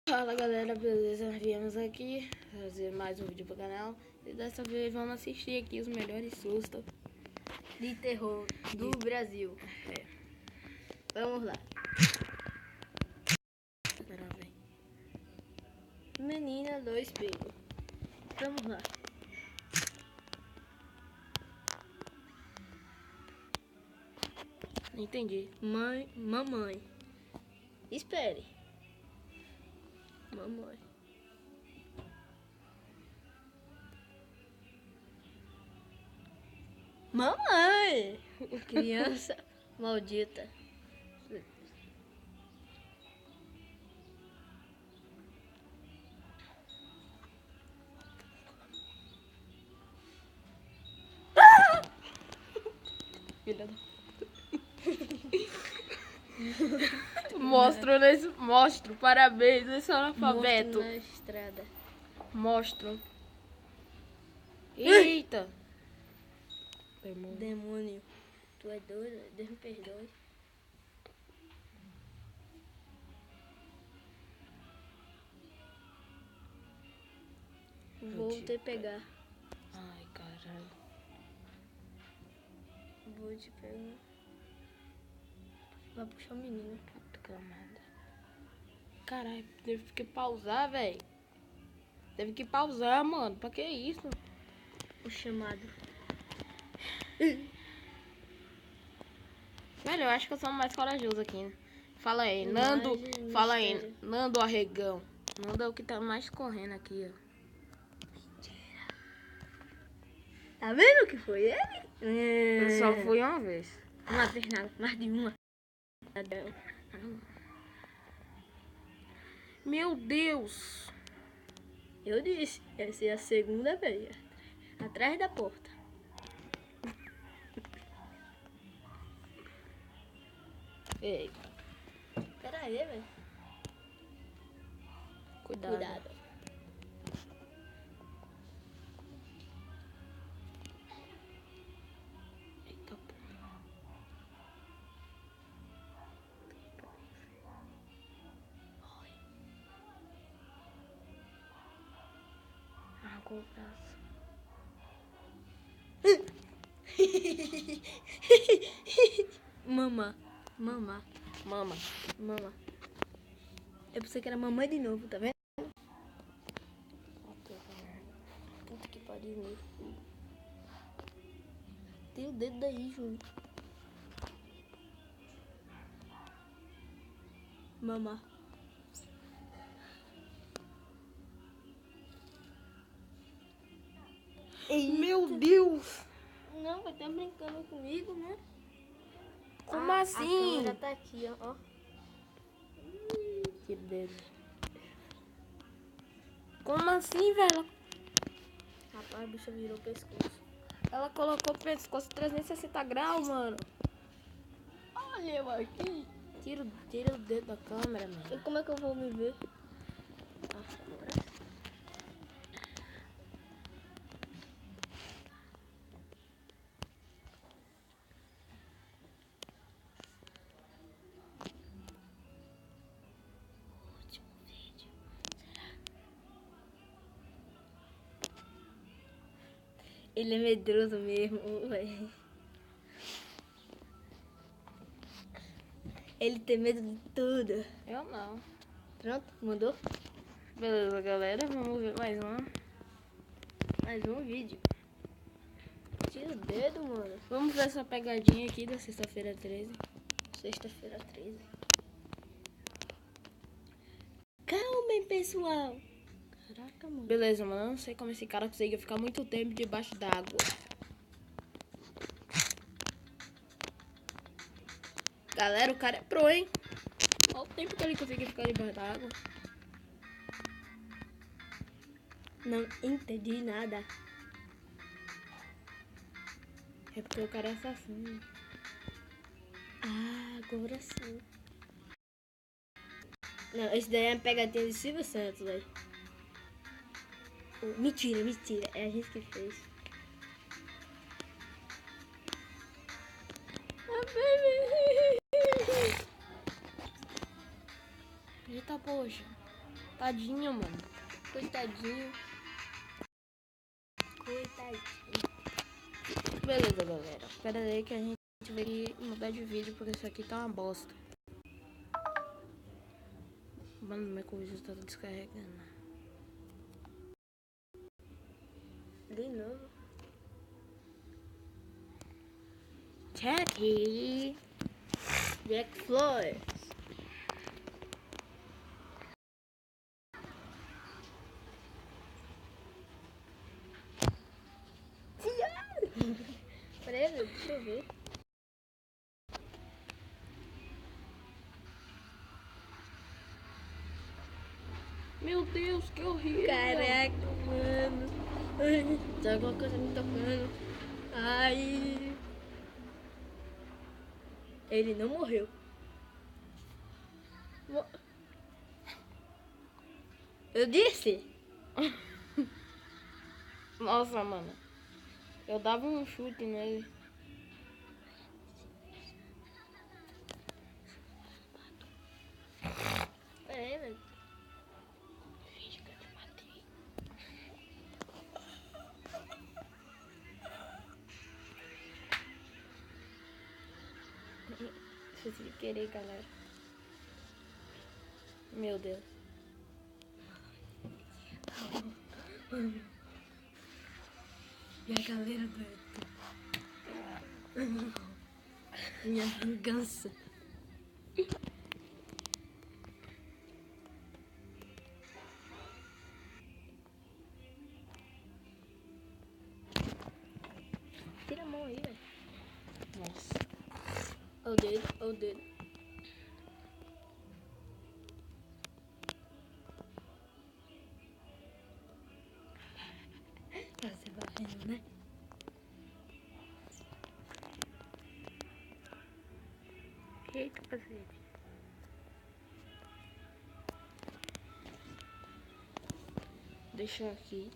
Fala galera, beleza? Viemos aqui fazer mais um vídeo pro canal. E dessa vez vamos assistir aqui os melhores sustos de terror do Brasil. É. Vamos lá. Menina do espelho. Vamos lá. Entendi. Mamãe. Espere. Mamãe. Mamãe! Criança maldita. Filha da... Mostro, parabéns, esse é o analfabeto. Mostro na estrada. Mostro. Eita! Demônio. Tu é doido? Deus me perdoe. Vou te pegar. Ai, caralho. Vou te pegar. Vai puxar o menino. Puta que merda. Caralho, teve que pausar, velho. Teve que pausar, mano. Pra que isso? O chamado. Velho, eu acho que eu sou mais corajoso aqui, né? Fala aí, Nando. Fala aí, Nando Arregão. Nando é o que tá mais correndo aqui, ó. Tá vendo que foi ele? Eu só fui uma vez. Uma vez nada, mais de uma. Meu Deus. Eu disse, essa é a segunda vez. Atrás da porta. Eita. Pera aí, velho. Cuidado. Eita porra. Arrancou o braço. Mama. Eu pensei que era mamãe de novo, tá vendo? Puta que pariu. Tem o dedo daí, Júlio. Mama. Meu Deus. Não, vai estar brincando comigo, né? Como assim? A câmera tá aqui, ó. Que dedo. Como assim, velho? Rapaz, a bicha virou o pescoço. Ela colocou o pescoço 360 graus, mano. Olha eu aqui. Tira o dedo da câmera, mano. E como é que eu vou me ver? Agora. Último vídeo. Ele é medroso mesmo, velho. Ele tem medo de tudo. Eu não. Pronto, mudou? Beleza, galera. Vamos ver mais um. Mais um vídeo. Tira o dedo, mano. Vamos ver essa pegadinha aqui da sexta-feira 13. Sexta-feira 13. Calma, pessoal. Caraca, mano. Beleza, mano. Eu não sei como esse cara conseguiu ficar muito tempo debaixo d'água. Galera, o cara é pro, hein? Olha o tempo que ele conseguiu ficar debaixo d'água. Não entendi nada. É porque o cara é assassino. Ah, agora sim. Não, esse daí é uma pegadinha de Silvio Santos, velho. Mentira. É a gente que fez. Eita, poxa. Tadinho, mano. Coitadinho. Beleza, galera. Espera aí que a gente vai mudar de vídeo, porque isso aqui tá uma bosta. Mano, minha coisa tá descarregando. De novo. Jackie. Jack Flores. Peraí, deixa eu ver. Meu Deus, que horrível. Caraca, mano. Tem alguma coisa me tocando. Ai. Ele não morreu. Eu disse. Nossa, mano. Eu dava um chute nele. Peraí, velho. Finge que eu te matei. Fiz sem querer, galera. Meu Deus. E a galera do... Minha vingança. Tira a mão aí, velho. Nossa. Olha o dedo, olha o dedo. Você vai vendo, né? Eita, cacete. Deixa eu aqui.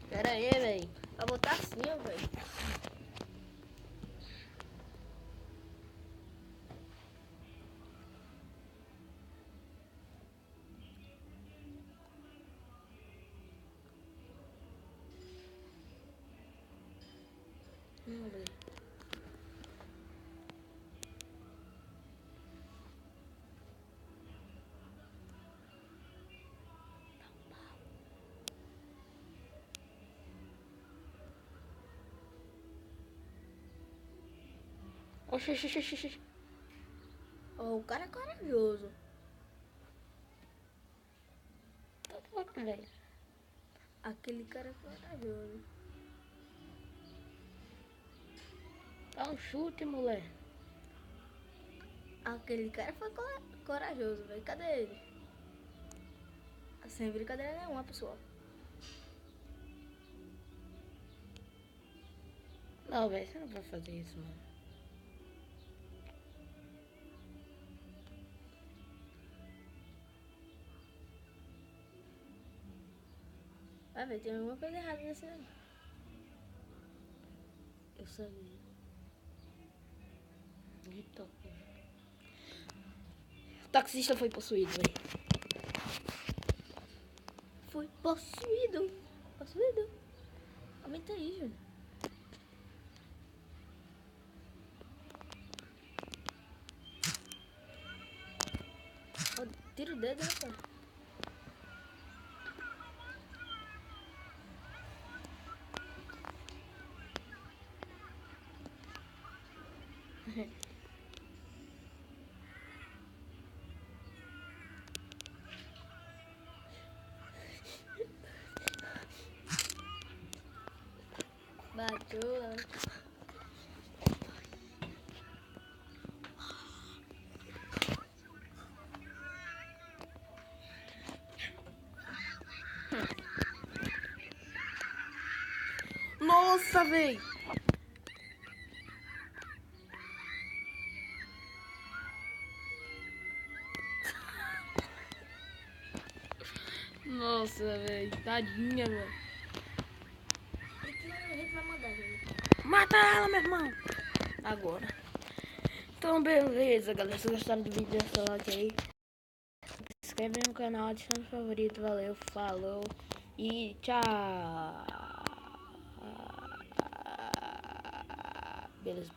Pera aí, velho. Vai botar assim, ó, velho. Velho. Oxi, oxi, oxi, oxi. Ó, o cara é corajoso. Tá louco, velho. Aquele cara é corajoso. Dá um chute, moleque. Aquele cara foi corajoso, velho. Cadê ele? Sem brincadeira nenhuma, pessoal. Não, velho, você não vai fazer isso, mano. Vai, velho, tem alguma coisa errada nesse aí. Eu sabia. Eita, porra. O taxista foi possuído, velho. Foi possuído. Possuído. Aumenta aí, Júnior. Ó, tira o dedo, rapaz. Bateu, né? Nossa, velho. Nossa, velho. Tadinha, mano. A gente vai mandar, Júnior. Mata ela, meu irmão. Agora. Então beleza, galera, se gostaram do vídeo, deixa o like aí. Se inscreve no canal, deixa no favorito, valeu, falou e tchau. Beleza,